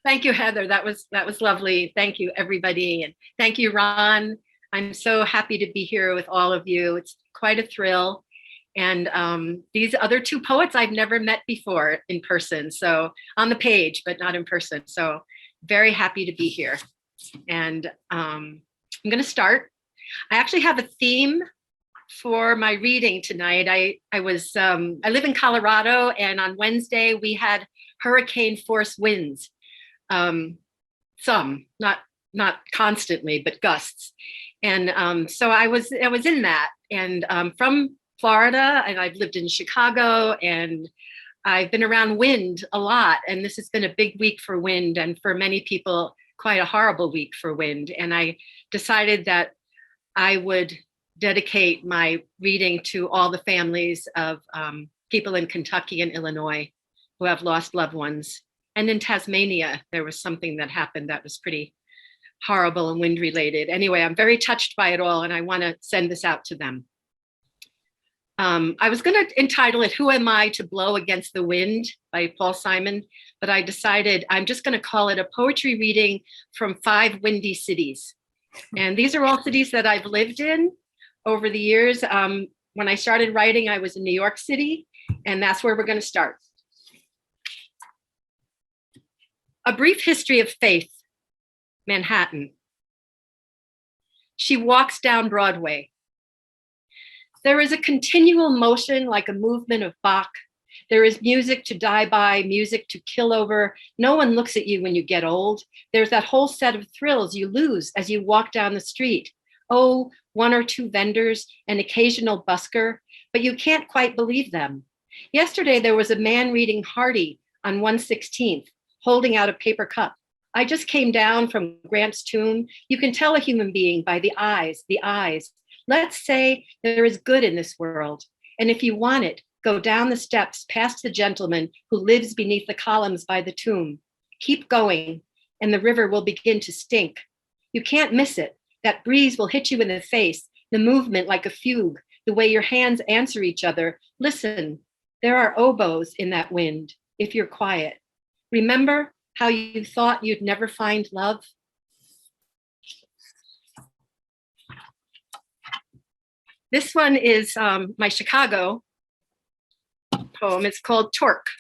Thank you, Heather. That was lovely. Thank you, everybody. And thank you, Ron. I'm so happy to be here with all of you. It's quite a thrill. And these other two poets I've never met before in person. So on the page, but not in person. So very happy to be here. And I'm going to start. I actually have a theme for my reading tonight. I live in Colorado, and on Wednesday we had hurricane force winds. Some, not constantly, but gusts. And so I was in that, and from Florida, and I've lived in Chicago, and I've been around wind a lot. And this has been a big week for wind, and for many people, quite a horrible week for wind. And I decided that I would dedicate my reading to all the families of people in Kentucky and Illinois who have lost loved ones. And in Tasmania, there was something that happened that was pretty horrible and wind related. Anyway, I'm very touched by it all, and I want to send this out to them. I was going to entitle it "Who Am I to Blow Against the Wind" by Paul Simon, but I decided I'm just going to call it a poetry reading from 5 windy cities. And these are all cities that I've lived in over the years. When I started writing, I was in New York City, and that's where we're going to start. A Brief History of Faith, Manhattan. She walks down Broadway. There is a continual motion like a movement of Bach. There is music to die by, music to kill over. No one looks at you when you get old. There's that whole set of thrills you lose as you walk down the street. Oh, 1 or 2 vendors, an occasional busker, but you can't quite believe them. Yesterday, there was a man reading Hardy on 1/16th, holding out a paper cup. I just came down from Grant's tomb. You can tell a human being by the eyes, the eyes. Let's say there is good in this world. And if you want it, go down the steps past the gentleman who lives beneath the columns by the tomb. Keep going, and the river will begin to stink. You can't miss it. That breeze will hit you in the face, the movement like a fugue, the way your hands answer each other. Listen, there are oboes in that wind, if you're quiet. Remember how you thought you'd never find love? This one is my Chicago poem. It's called Torque.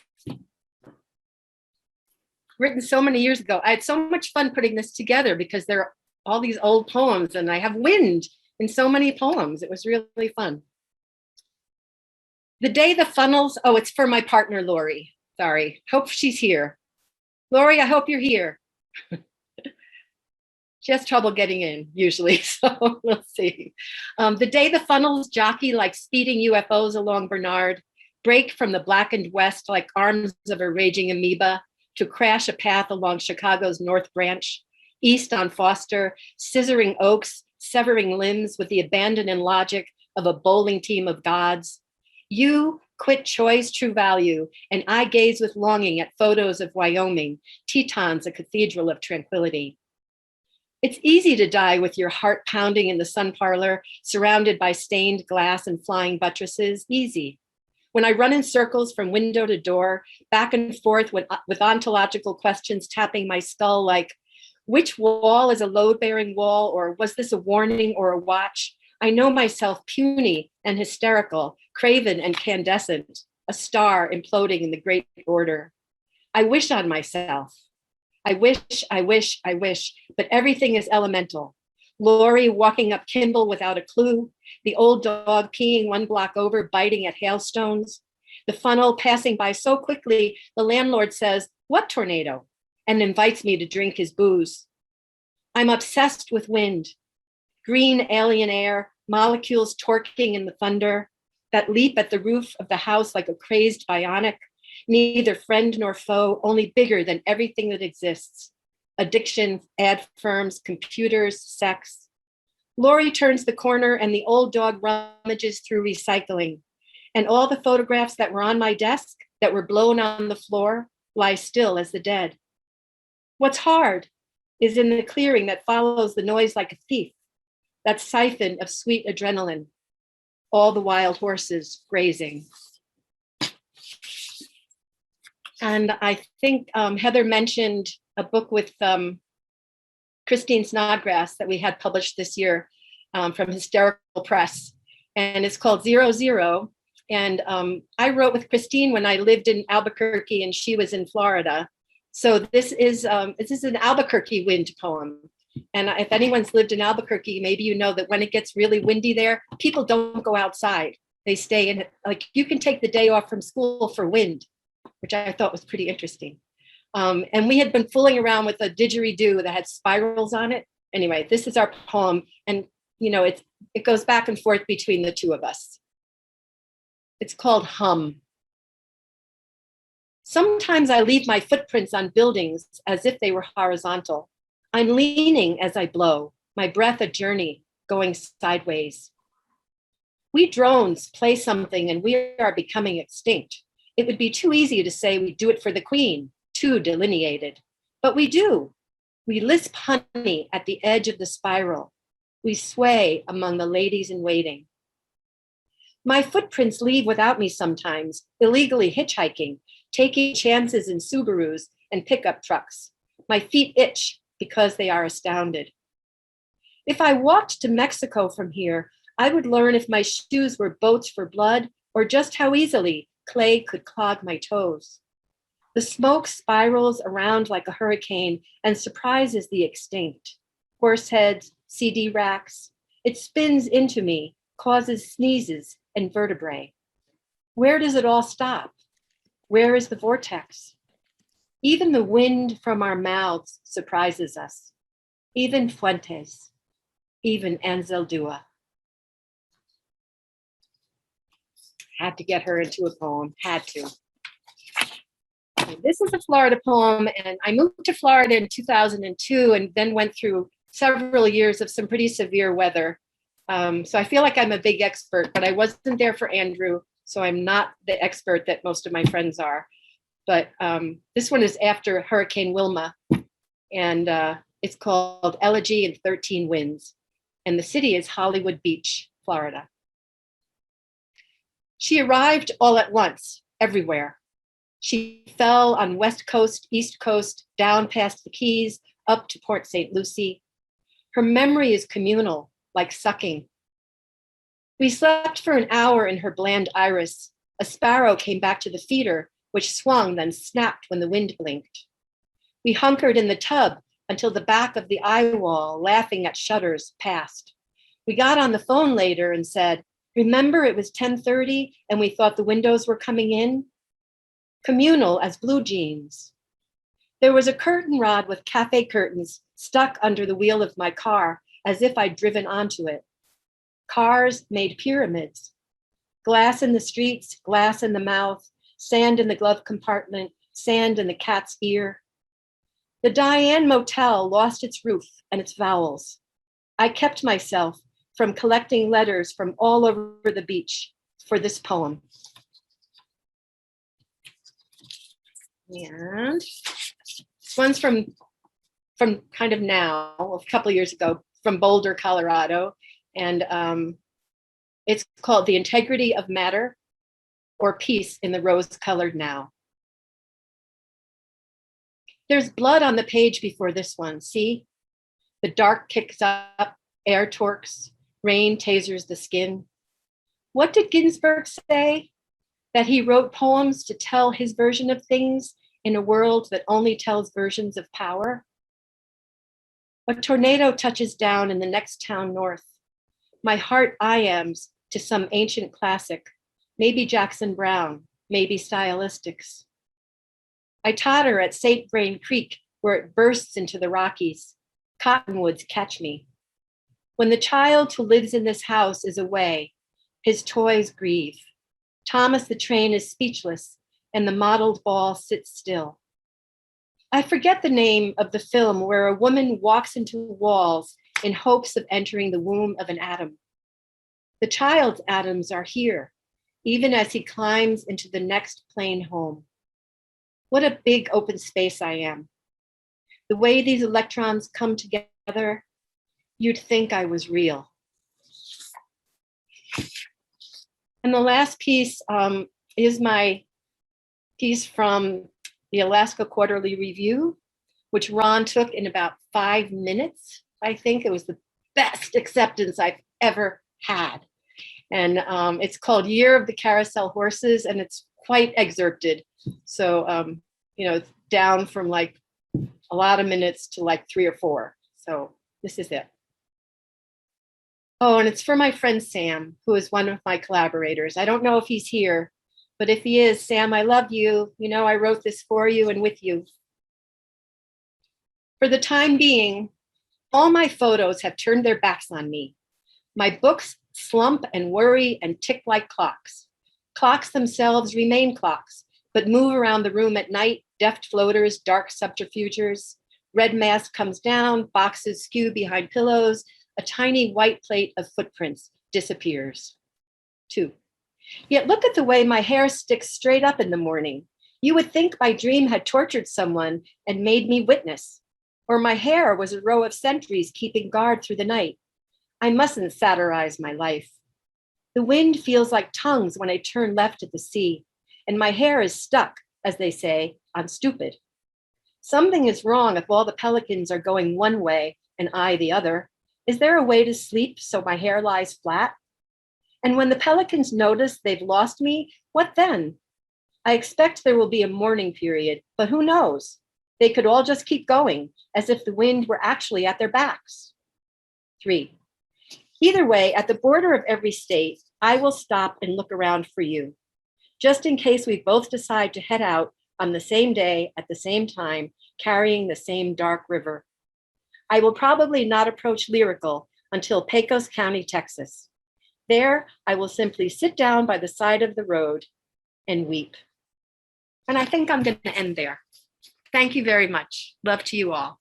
Written so many years ago. I had so much fun putting this together because there are all these old poems, and I have wind in so many poems. It was really fun. The day the funnels, oh, it's for my partner, Lori. Sorry, hope she's here. Lori, I hope you're here. She has trouble getting in usually, so we'll see. The day the funnels jockey like speeding UFOs along Bernard, break from the blackened west like arms of a raging amoeba to crash a path along Chicago's North Branch, east on Foster, scissoring oaks, severing limbs with the abandon and logic of a bowling team of gods. You quit choice, true value, and I gaze with longing at photos of Wyoming, Tetons, a cathedral of tranquility. It's easy to die with your heart pounding in the sun parlor, surrounded by stained glass and flying buttresses, easy. When I run in circles from window to door, back and forth with ontological questions tapping my skull like, which wall is a load-bearing wall, or was this a warning or a watch? I know myself puny and hysterical, craven and candescent, a star imploding in the great order. I wish on myself. I wish, but everything is elemental. Lori walking up Kimball without a clue, the old dog peeing 1 block over, biting at hailstones, the funnel passing by so quickly, the landlord says, "What tornado?" and invites me to drink his booze. I'm obsessed with wind, green alien air, molecules torquing in the thunder, that leap at the roof of the house like a crazed bionic, neither friend nor foe, only bigger than everything that exists. Addiction, ad firms, computers, sex. Lori turns the corner and the old dog rummages through recycling. And all the photographs that were on my desk, that were blown on the floor, lie still as the dead. What's hard is in the clearing that follows the noise like a thief, that siphon of sweet adrenaline, all the wild horses grazing. And I think Heather mentioned a book with Kristine Snodgrass that we had published this year from Hysterical Press. And it's called 00. And I wrote with Kristine when I lived in Albuquerque and she was in Florida. So this is an Albuquerque wind poem. And if anyone's lived in Albuquerque, maybe you know that when it gets really windy there, people don't go outside. They stay in, like you can take the day off from school for wind, which I thought was pretty interesting. And we had been fooling around with a didgeridoo that had spirals on it. Anyway, this is our poem. And you know, it goes back and forth between the two of us. It's called Hum. Sometimes I leave my footprints on buildings as if they were horizontal. I'm leaning as I blow, my breath a journey, going sideways. We drones play something and we are becoming extinct. It would be too easy to say we do it for the queen, too delineated. But we do. We lisp honey at the edge of the spiral. We sway among the ladies in waiting. My footprints leave without me sometimes, illegally hitchhiking, taking chances in Subarus and pickup trucks. My feet itch because they are astounded. If I walked to Mexico from here, I would learn if my shoes were boats for blood or just how easily clay could clog my toes. The smoke spirals around like a hurricane and surprises the extinct. Horse heads, CD racks. It spins into me, causes sneezes and vertebrae. Where does it all stop? Where is the vortex? Even the wind from our mouths surprises us. Even Fuentes, even Anzeldua. Had to get her into a poem, had to. This is a Florida poem, and I moved to Florida in 2002 and then went through several years of some pretty severe weather. So I feel like I'm a big expert, but I wasn't there for Andrew, so I'm not the expert that most of my friends are. But this one is after Hurricane Wilma, and it's called Elegy and 13 Winds, and the city is Hollywood Beach, Florida. She arrived all at once, everywhere. She fell on West Coast, East Coast, down past the Keys, up to Port St. Lucie. Her memory is communal, like sucking. We slept for an hour in her bland iris. A sparrow came back to the feeder, which swung, then snapped when the wind blinked. We hunkered in the tub until the back of the eye wall, laughing at shutters, passed. We got on the phone later and said, remember it was 10:30 and we thought the windows were coming in? Communal as blue jeans. There was a curtain rod with cafe curtains stuck under the wheel of my car as if I'd driven onto it. Cars made pyramids. Glass in the streets, glass in the mouth, sand in the glove compartment, sand in the cat's ear. The Diane Motel lost its roof and its vowels. I kept myself from collecting letters from all over the beach for this poem. And this one's from kind of now, a couple of years ago, from Boulder, Colorado. And it's called The Integrity of Matter, or Peace in the Rose-Colored Now. There's blood on the page before this one, see? The dark kicks up, air torques, rain tasers the skin. What did Ginsberg say? That he wrote poems to tell his version of things in a world that only tells versions of power? A tornado touches down in the next town north. My heart I-ams to some ancient classic, maybe Jackson Browne, maybe Stylistics. I totter at St. Vrain Creek where it bursts into the Rockies. Cottonwoods catch me. When the child who lives in this house is away, his toys grieve. Thomas the train is speechless and the mottled ball sits still. I forget the name of the film where a woman walks into walls in hopes of entering the womb of an atom. The child's atoms are here, even as he climbs into the next plane home. What a big open space I am. The way these electrons come together, you'd think I was real. And the last piece is my piece from the Alaska Quarterly Review, which Ron took in about 5 minutes. I think it was the best acceptance I've ever had. And it's called Year of the Carousel Horses, and it's quite excerpted. So, it's down from like a lot of minutes to like 3 or 4. So this is it. Oh, and it's for my friend Sam, who is one of my collaborators. I don't know if he's here, but if he is, Sam, I love you. You know, I wrote this for you and with you. For the time being, all my photos have turned their backs on me. My books slump and worry and tick like clocks. Clocks themselves remain clocks, but move around the room at night, deft floaters, dark subterfugers. Red mask comes down, boxes skew behind pillows, a tiny white plate of footprints disappears. 2. Yet look at the way my hair sticks straight up in the morning. You would think my dream had tortured someone and made me witness, or my hair was a row of sentries keeping guard through the night. I mustn't satirize my life. The wind feels like tongues when I turn left at the sea, and my hair is stuck, as they say, on stupid. Something is wrong if all the pelicans are going one way and I the other. Is there a way to sleep so my hair lies flat? And when the pelicans notice they've lost me, what then? I expect there will be a mourning period, but who knows? They could all just keep going, as if the wind were actually at their backs. 3. Either way, at the border of every state, I will stop and look around for you, just in case we both decide to head out on the same day at the same time, carrying the same dark river. I will probably not approach Lyrical until Pecos County, Texas. There, I will simply sit down by the side of the road and weep. And I think I'm going to end there. Thank you very much. Love to you all.